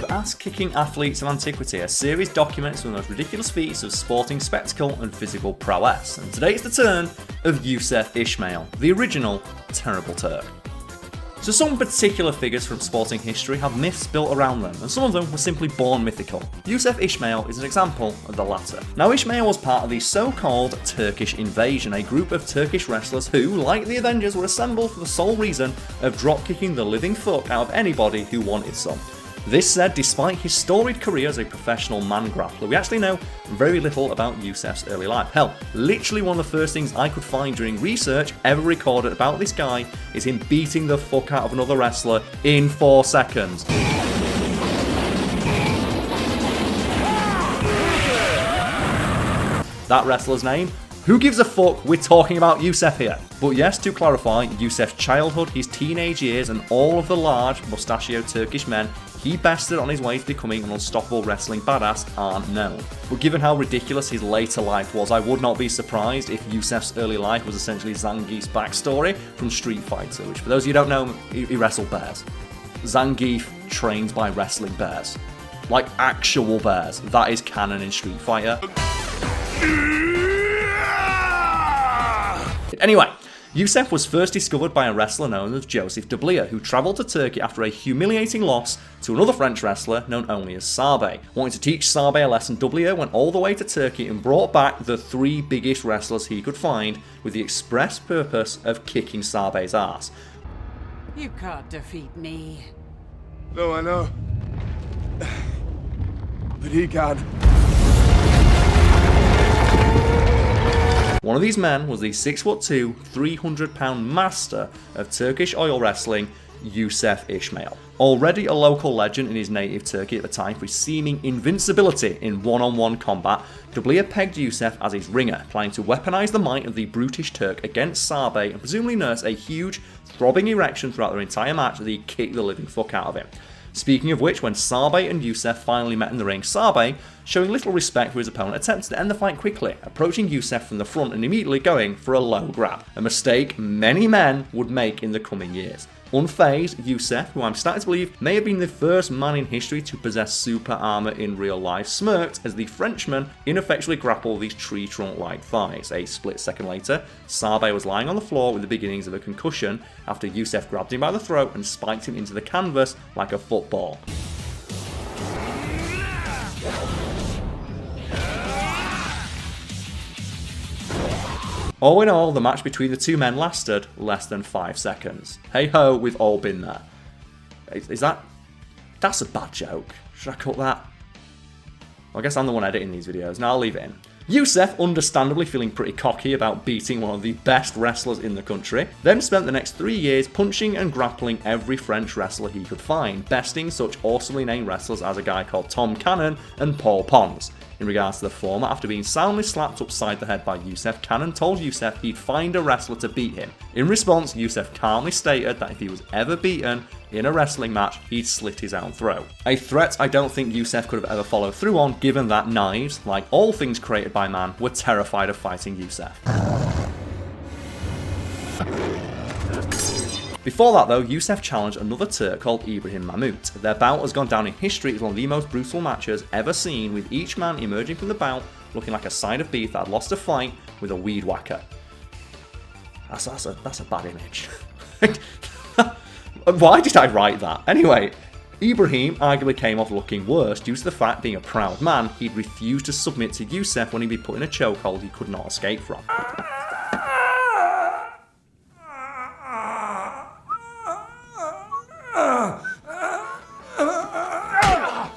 of ass-kicking athletes of antiquity, a series documents some of the most ridiculous feats of sporting spectacle and physical prowess. And today it's the turn of Yusuf Ismail, the original Terrible Turk. So some particular figures from sporting history have myths built around them, and some of them were simply born mythical. Yusuf Ismail is an example of the latter. Now Ismail was part of the so-called Turkish invasion, a group of Turkish wrestlers who, like the Avengers, were assembled for the sole reason of drop-kicking the living fuck out of anybody who wanted some. This said, despite his storied career as a professional man grappler, we actually know very little about Yusuf's early life. Hell, literally one of the first things I could find during research ever recorded about this guy is him beating the fuck out of another wrestler in 4 seconds. That wrestler's name? Who gives a fuck? We're talking about Yusuf here. But yes, to clarify, Yusuf's childhood, his teenage years, and all of the large, mustachioed Turkish men he bested on his way to becoming an unstoppable wrestling badass aren't known. But given how ridiculous his later life was, I would not be surprised if Yusuf's early life was essentially Zangief's backstory from Street Fighter, which for those of you who don't know, he wrestled bears. Zangief trains by wrestling bears. Like actual bears. That is canon in Street Fighter. Anyway, Yusuf was first discovered by a wrestler known as Yusuf Death, who travelled to Turkey after a humiliating loss to another French wrestler known only as Sarbae. Wanting to teach Sarbae a lesson, Death went all the way to Turkey and brought back the 3 biggest wrestlers he could find with the express purpose of kicking Sarbae's ass. You can't defeat me. No, I know. But he can. One of these men was the 6'2", 300-pound master of Turkish oil wrestling, Yusuf Ismail. Already a local legend in his native Turkey at the time for his seeming invincibility in one-on-one combat, Death pegged Yusuf as his ringer, planning to weaponize the might of the brutish Turk against Sarbae and presumably nurse a huge, throbbing erection throughout their entire match as he kicked the living fuck out of him. Speaking of which, when Sarbae and Yusuf finally met in the ring, Sarbae, showing little respect for his opponent, attempted to end the fight quickly, approaching Yusuf from the front and immediately going for a low grab, a mistake many men would make in the coming years. Unfazed, Yusuf, who I'm starting to believe may have been the first man in history to possess super armor in real life, smirked as the Frenchman ineffectually grappled these tree trunk-like thighs. A split second later, Sarbae was lying on the floor with the beginnings of a concussion after Yusuf grabbed him by the throat and spiked him into the canvas like a football. All in all, the match between the 2 men lasted less than 5 seconds. Hey ho, we've all been there. Is that... That's a bad joke. Should I cut that? Well, I guess I'm the one editing these videos. Now I'll leave it in. Yusuf, understandably feeling pretty cocky about beating one of the best wrestlers in the country, then spent the next 3 years punching and grappling every French wrestler he could find, besting such awesomely named wrestlers as a guy called Tom Cannon and Paul Pons. In regards to the former, after being soundly slapped upside the head by Yusuf, Cannon told Yusuf he'd find a wrestler to beat him. In response, Yusuf calmly stated that if he was ever beaten in a wrestling match, he'd slit his own throat. A threat I don't think Yusuf could have ever followed through on, given that knives, like all things created by man, were terrified of fighting Yusuf. Before that though, Yusuf challenged another Turk called Ibrahim. Their bout has gone down in history as one of the most brutal matches ever seen, with each man emerging from the bout looking like a side of beef that had lost a fight with a weed whacker. That's a bad image. Why did I write that? Anyway, Ibrahim arguably came off looking worse due to the fact, being a proud man, he'd refused to submit to Yusuf when he'd be put in a chokehold he could not escape from.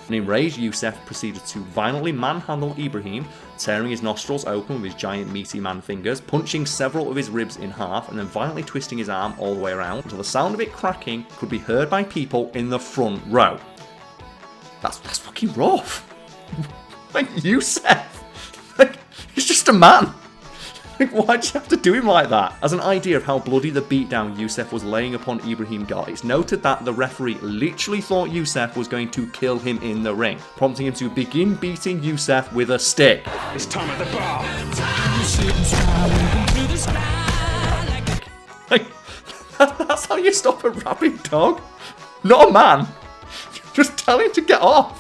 An enraged Yusuf proceeded to violently manhandle Ibrahim, tearing his nostrils open with his giant meaty man fingers, punching several of his ribs in half, and then violently twisting his arm all the way around until the sound of it cracking could be heard by people in the front row. That's fucking rough. Like, Yusuf, like, he's just a man. Like, why'd you have to do him like that? As an idea of how bloody the beatdown Yusuf was laying upon Ibrahim got, it's noted that the referee literally thought Yusuf was going to kill him in the ring, prompting him to begin beating Yusuf with a stick. It's time at the bar. Like, that's how you stop a rabid dog? Not a man. Just tell him to get off.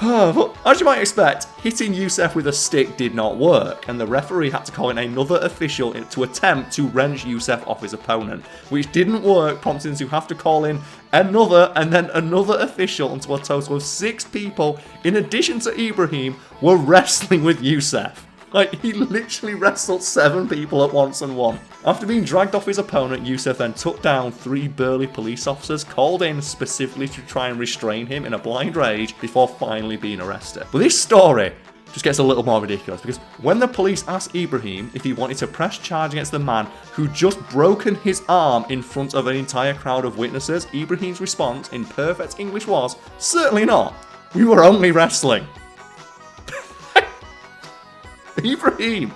But as you might expect, hitting Yusuf with a stick did not work, and the referee had to call in another official to attempt to wrench Yusuf off his opponent, which didn't work, prompting him to have to call in another and then another official until a total of 6 people, in addition to Ibrahim, were wrestling with Yusuf. Like, he literally wrestled 7 people at once and won. After being dragged off his opponent, Yusuf then took down 3 burly police officers called in specifically to try and restrain him in a blind rage before finally being arrested. But this story just gets a little more ridiculous, because when the police asked Ibrahim if he wanted to press charge against the man who just broken his arm in front of an entire crowd of witnesses, Ibrahim's response in perfect English was, "Certainly not. We were only wrestling." Ibrahim!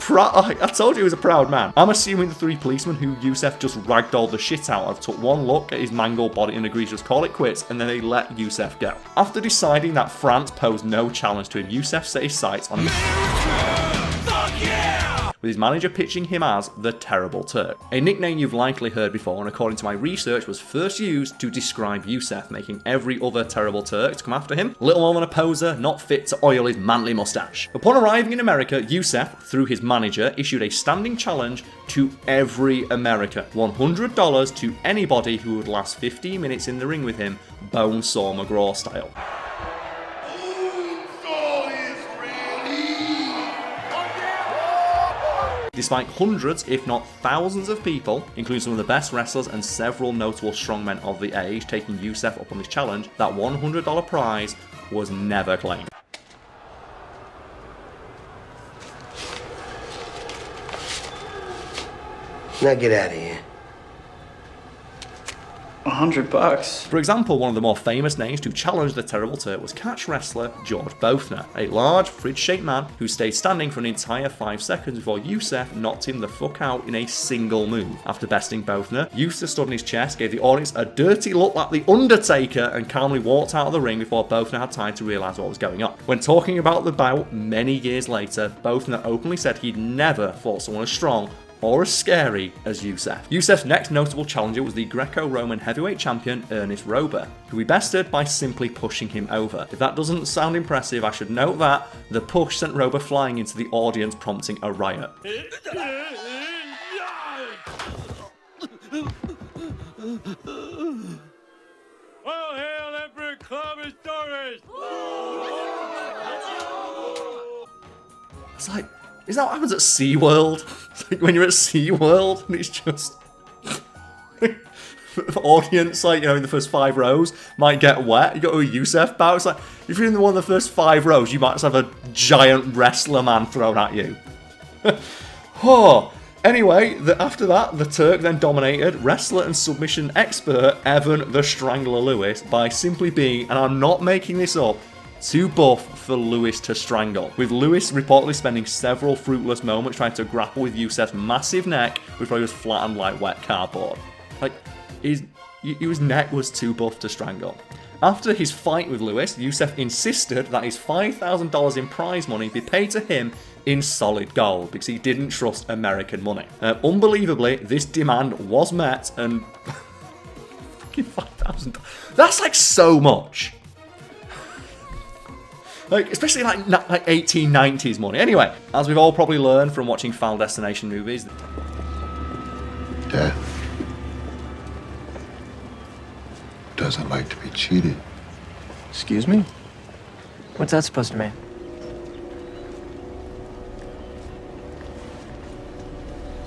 I told you he was a proud man. I'm assuming the 3 policemen who Yusuf just ragdolled the shit out of took one look at his mangled body and agreed to just call it quits, and then they let Yusuf go. After deciding that France posed no challenge to him, Yusuf set his sights on with his manager pitching him as the Terrible Turk, a nickname you've likely heard before, and according to my research was first used to describe Yusuf, making every other Terrible Turk to come after him. Little more than a poser, not fit to oil his manly mustache. Upon arriving in America, Yusuf, through his manager, issued a standing challenge to every American, $100 to anybody who would last 15 minutes in the ring with him, Bonesaw McGraw style. Despite hundreds, if not thousands of people, including some of the best wrestlers and several notable strongmen of the age, taking Yusuf up on this challenge, that $100 prize was never claimed. Now get out of here. $100. For example, one of the more famous names to challenge the Terrible Turk was catch wrestler George Bothner, a large, fridge-shaped man who stayed standing for an entire 5 seconds before Yusuf knocked him the fuck out in a single move. After besting Bothner, Yusuf stood on his chest, gave the audience a dirty look like The Undertaker, and calmly walked out of the ring before Bothner had time to realise what was going on. When talking about the bout many years later, Bothner openly said he'd never fought someone as strong or as scary as Yusuf. Yusuf's next notable challenger was the Greco-Roman heavyweight champion Ernest Rober, who he bested by simply pushing him over. If that doesn't sound impressive, I should note that the push sent Rober flying into the audience, prompting a riot. All hail Emperor Clovis Doris! It's like, is that what happens at SeaWorld? It's like when you're at SeaWorld and it's just... the audience, like, you know, in the first 5 rows might get wet. You go to a Yusuf bout. It's like, if you're in one of the first 5 rows, you might just have a giant wrestler man thrown at you. Oh. Anyway, after that, the Turk then dominated wrestler and submission expert Evan the Strangler Lewis by simply being, and I'm not making this up, too buff for Lewis to strangle, with Lewis reportedly spending several fruitless moments trying to grapple with Yusuf's massive neck, which probably was flattened like wet cardboard. Like, his neck was too buff to strangle. After his fight with Lewis, Yusuf insisted that his $5,000 in prize money be paid to him in solid gold, because he didn't trust American money. Unbelievably, this demand was met, and fucking $5,000. That's like so much. Like, especially like 1890s money. Anyway, as we've all probably learned from watching Final Destination movies, Death doesn't like to be cheated. Excuse me? What's that supposed to mean?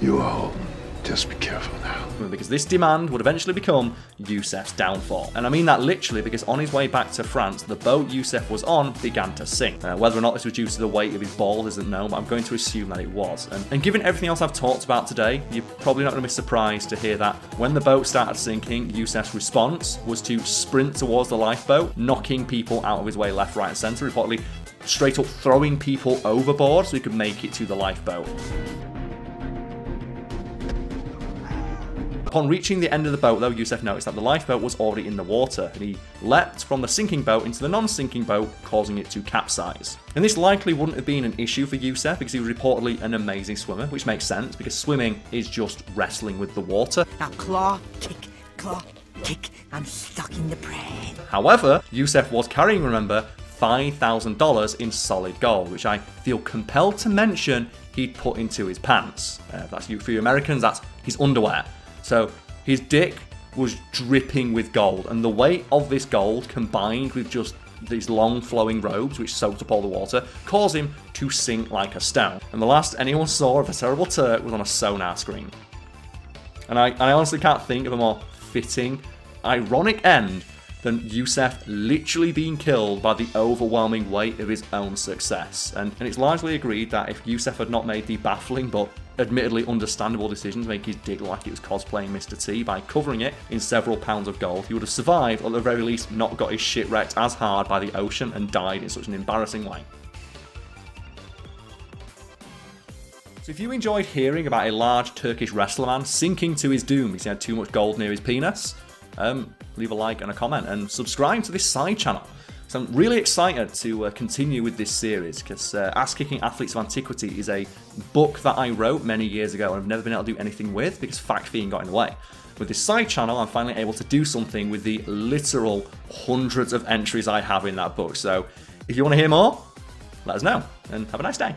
You all just be careful now. because this demand would eventually become Yusuf's downfall. And I mean that literally, because on his way back to France, the boat Yusuf was on began to sink. Whether or not this was due to the weight of his balls isn't known, but I'm going to assume that it was. And given everything else I've talked about today, you're probably not going to be surprised to hear that when the boat started sinking, Yusuf's response was to sprint towards the lifeboat, knocking people out of his way left, right and centre, reportedly straight up throwing people overboard so he could make it to the lifeboat. Upon reaching the end of the boat, though, Yusuf noticed that the lifeboat was already in the water, and he leapt from the sinking boat into the non-sinking boat, causing it to capsize. And this likely wouldn't have been an issue for Yusuf, because he was reportedly an amazing swimmer, which makes sense, because swimming is just wrestling with the water. Now claw, kick, claw, Kick, I'm stuck in the bread. However, Yusuf was carrying, remember, $5,000 in solid gold, which I feel compelled to mention he'd put into his pants. That's for you Americans, that's his underwear. So his dick was dripping with gold, and the weight of this gold combined with just these long flowing robes which soaked up all the water caused him to sink like a stone. And the last anyone saw of the terrible Turk was on a sonar screen. And I honestly can't think of a more fitting, ironic end than Yusuf literally being killed by the overwhelming weight of his own success. And it's largely agreed that if Yusuf had not made the baffling but admittedly understandable decision to make his dick like it was cosplaying Mr. T by covering it in several pounds of gold, he would have survived, or at the very least not got his shit wrecked as hard by the ocean and died in such an embarrassing way. So if you enjoyed hearing about a large Turkish wrestler man sinking to his doom because he had too much gold near his penis, leave a like and a comment and subscribe to this side channel. So I'm really excited to continue with this series because Ass-Kicking Athletes of Antiquity is a book that I wrote many years ago and I've never been able to do anything with because fact fiend got in the way. With this side channel, I'm finally able to do something with the literal hundreds of entries I have in that book. So if you want to hear more, let us know and have a nice day.